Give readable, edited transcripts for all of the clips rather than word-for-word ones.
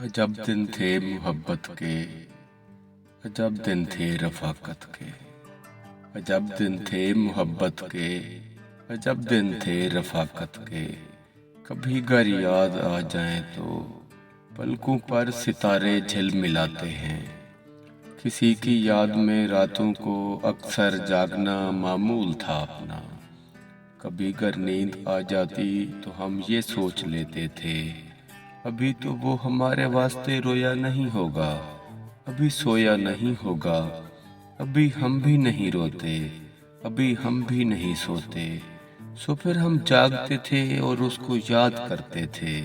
अजब दिन थे मोहब्बत के, अजब दिन थे रफ़ाकत के। अजब दिन थे मोहब्बत के, अजब दिन थे रफ़ाकत के। कभी गर याद आ जाएं तो पलकों पर सितारे झिलमिलाते हैं। किसी की याद में रातों को अक्सर जागना मामूल था अपना। कभी गर नींद आ जाती तो हम ये सोच लेते थे, अभी तो वो हमारे वास्ते रोया नहीं होगा, अभी सोया नहीं होगा। अभी हम भी नहीं रोते, अभी हम भी नहीं सोते। सो फिर हम जागते थे और उसको याद करते थे।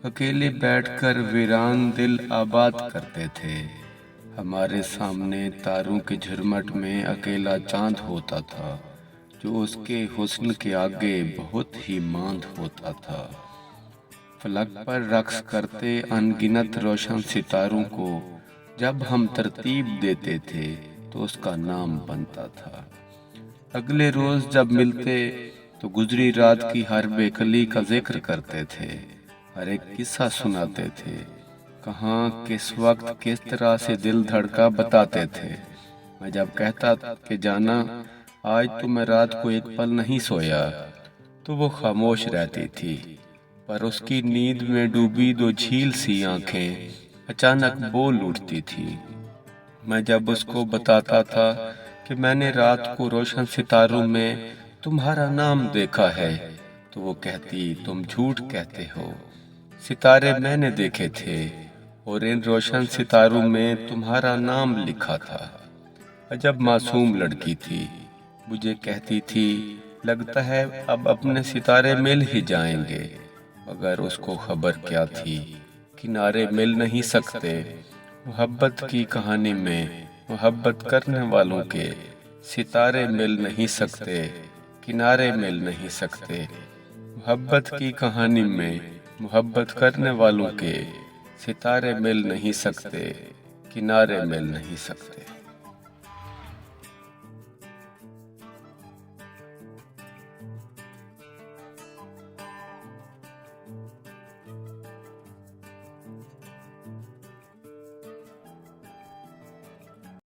अकेले बैठकर वीरान दिल आबाद करते थे। हमारे सामने तारों के झुरमट में अकेला चांद होता था, जो उसके हुस्न के आगे बहुत ही मांद होता था। फलक पर रक्स करते अनगिनत रोशन सितारों को जब हम तरतीब देते थे तो उसका नाम बनता था। अगले रोज जब मिलते तो गुजरी रात की हर बेकली का जिक्र करते थे, हर एक किस्सा सुनाते थे। कहाँ किस वक्त किस तरह से दिल धड़का बताते थे। मैं जब कहता कि जाना आज तो मैं रात को एक पल नहीं सोया, तो वो खामोश रहती थी। पर उसकी नींद में डूबी दो झील सी आंखें अचानक बोल उठती थी। मैं जब उसको बताता था कि मैंने रात को रोशन सितारों में तुम्हारा नाम देखा है, तो वो कहती तुम झूठ कहते हो। सितारे मैंने देखे थे और इन रोशन सितारों में तुम्हारा नाम लिखा था। अजब मासूम लड़की थी, मुझे कहती थी लगता है अब अपने सितारे मिल ही जाएंगे। मगर उसको खबर क्या थी, किनारे मिल नहीं सकते। मोहब्बत की कहानी में मोहब्बत करने वालों के सितारे मिल नहीं सकते, किनारे मिल नहीं सकते। मोहब्बत की कहानी में मोहब्बत करने वालों के सितारे मिल नहीं सकते, किनारे मिल नहीं सकते।